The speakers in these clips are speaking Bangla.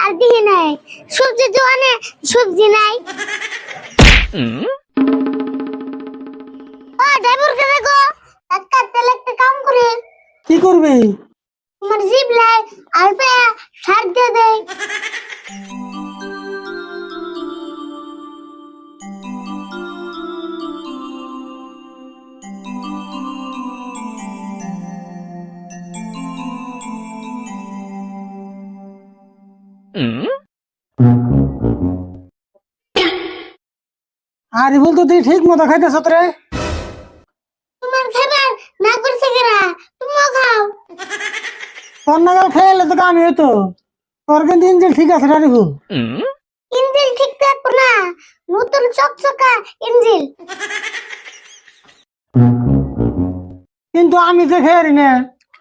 আর দিহি নাই সবজি দোকানে সবজি নাই। ও ড্রাইভার কে দেখো একটা তেল একটা কাম করে। কি করবি? তোমার জিপ লাই আলপে সার দিয়ে দেয়। আরে বল তো তুই ঠিক মতো খাইতেছ রে? তোমার খাবার না করছে কেরা তুমিও খাও। তোর নাগাল খেয়ে তো কামি হইতো। তোর কিন্তু ইঞ্জিন ঠিক আছে রে রিভু। ইঞ্জিন ঠিক থাকবো না, নতুন চকচকা ইঞ্জিন। কিন্তু আমি যে খেয়ে না,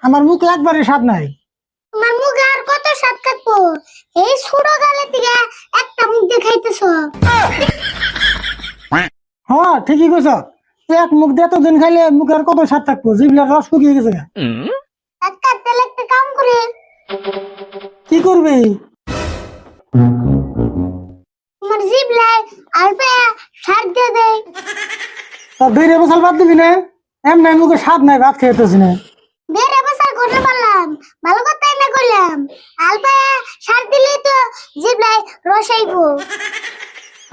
আমার মুখ একবারে স্বাদ নাই। তোমার মুখে আর কত স্বাদ থাকবো? এই ছোট গালে থেকে একটা মুখ দিয়ে খাইতেছ। হ্যাঁ ঠিকই কইছ। এক মুখ দিয়ে এতদিন খাইলে মুখের কত স্বাদ থাকবো, জিভলার রস শুকিয়ে গেছে। একটা তেল একটা কাম করে। কি করবি? তোমার জিভ লাই আলপে সার দিয়ে দেয়। তোর দুই বছর বাদ দিবি না? এমনি মুখে স্বাদ নাই, ভাত খেতেছি না। বেড়ে বছর করতে পারলাম, ভালো কথা না করলাম। আলপে সার দিলে তো জিভ লাই রস আইবো।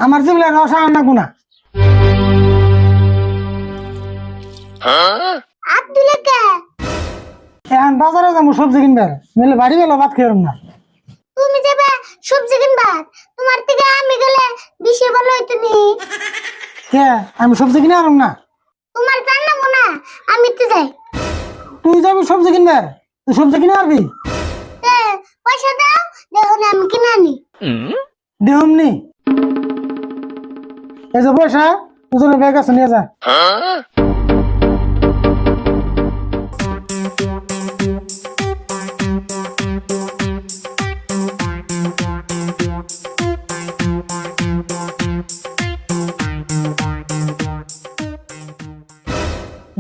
আমার জিভলার রস আর না গুনা। আপ দিলে কে? এখন বাজারে যাবো সবজি কিনবার, নইলে বাড়ি গেলে ভাত খেয়ে না। তুমি যাবে সবজি কিনবা, তোমার থেকে আমি গেলে বেশি ভালো হইতো নি। কে আমি সবজি কিনে আনব না? তোমার জানাবো না, আমি তো যাই। তুই যাবি সবজি কিনবার, তুই সবজি কিনে আনবি? তে পয়সা দাও, দেখো না আমি কিনে আনি। দেহমনি এই যে পয়সা, দুজনে ব্যাগ আছে নিয়ে যা।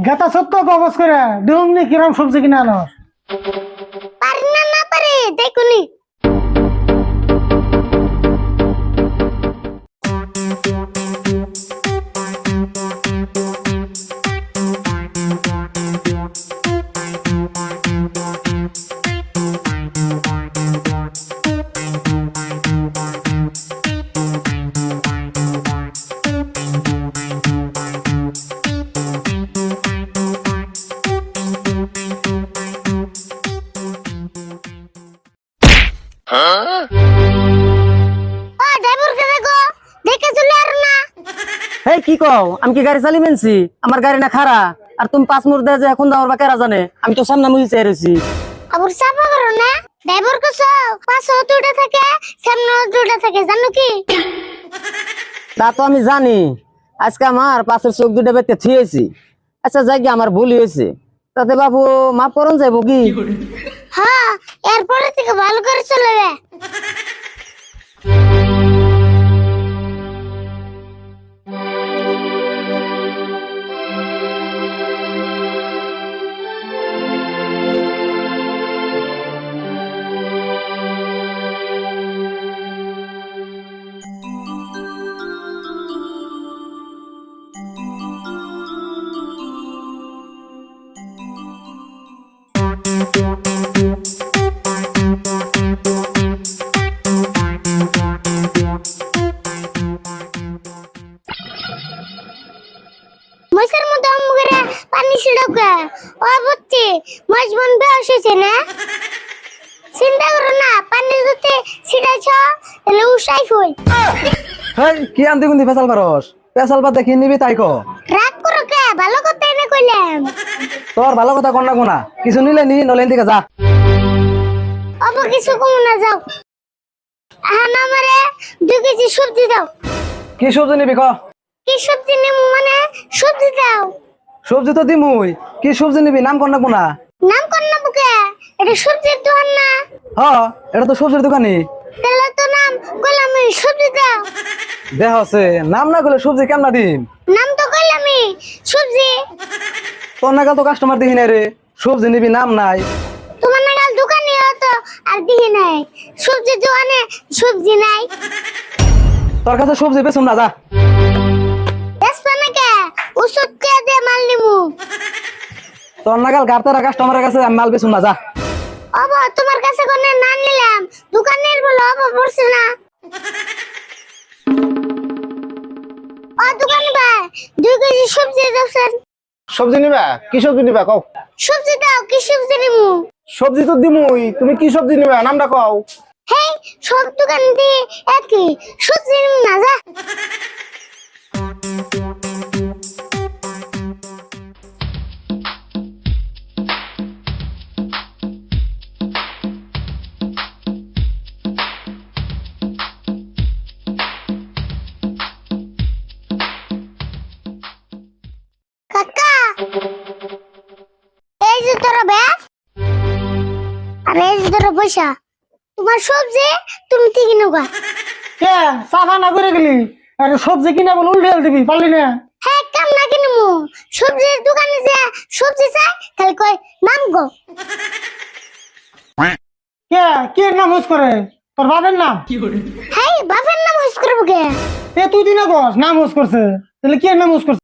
গাতা সত্য কবজ করে দেহমনি কিরম সবজি কিনে আনো। পারি না না পারি দেখুনি। ও ড্রাইভার কে দেখো দেখে চলে আর না। হেই কি কও, আমি কি গাড়ি চালি মেনছি? আমার গাড়ি না খারা, আর তুমি পাঁচ মুর দে যে এখন দাও বা কেরা জানে? আমি তো সামনে মুই চেয়ে রয়েছি। আবার চাপা করো না, ড্রাইভার কে সব পাঁচশো দুটা থাকে, সামনে দুটা থাকে, জানো কি? তা তো আমি জানি, আজকে আমার পাশের চোখ দুটো বেতে থুয়েছি। আচ্ছা যাই গিয়ে আমার ভুল হয়েছে, তাতে বাবু মাপ করন যাইব কি? হ্যাঁ এরপরে থেকে ভালো করে চলবে। মশার মধ্যে আমগুরে পানি ছিড়কে ও বুঝছি মাছ বন বেশ হয়েছে না। চিন্তা করো না, পানি যদি ছিড়াইছ তাহলে উসাই ফুল। হেই কি আনতে গুনতি ফেসাল পারস? ফেসাল পাতে কি নিবি তাই কো। রাগ করো কে? ভালো কথা এনে কইলাম। তোর ভালো কথা কন না কোনা, কিছু নিলে নি, নলেন দিকে যা। অব কিছু কম না যাও। আহান আমারে 2 কেজি সবজি দাও। কি সবজি নিবি ক? কি সবজি নেব মানে সবজি দাও। সবজি তো দিমুই, কি সবজি নিবি নাম কন না কোনা? নাম কর না বুকে, এটা সবজির দোকান না। হ এটা তো সবজির দোকানি। তাহলে তো নাম কইলাম সবজি দাও। দেহ আছে নাম না করলে সবজি কেমন দিম? নাম তো কইলাম সবজি। তোর নাগাল তো কাস্টমার দেখি নাই রে, সবজি নিবি নাম নাই। তোমার নাগাল দোকানে তো আর দিহি নাই সবজি দোকানে সবজি নাই তোর কাছে সবজি বেচুম না যা। বেসবা নাকি ওষুধ কে দিয়ে মাল নিমু তোর নাগাল গাড়তারা কাস্টমারের কাছে আমি মাল বেচুম না যা। বাবা তোমার কাছে কোনে না নিলাম দোকানের বলো বাবা পড়ছে না ও দোকান ভাই 2 কেজি সবজি দাওছেন সবজি নিবা কি সবজি নিবা কও সবজি দাও কি সবজি নিমু সবজি তো দিমুই তুমি কি সবজি নিবা নামটা কও হেই সব দোকান দিয়ে একই সবজি নিমু না যা কাকা এই যে তোর ব্যাগ আর এই যে তোর পয়সা তোমার সবজি তুমি ঠিকই নেবা কে সাফা না করে গেলি আরে সবজি কিনা বলে উল্টে দিবি পারলি না হ্যাঁ কাম না কিনমু সবজির দোকানে যে সবজি চাই তাহলে কই নাম গো কে কে নাম হুস করে তোর বাবার নাম হ্যাঁ বাপের নাম হুস করবো কে এ তুই দিনা কস নাম হুস করছে তাহলে কে নাম হুস করছে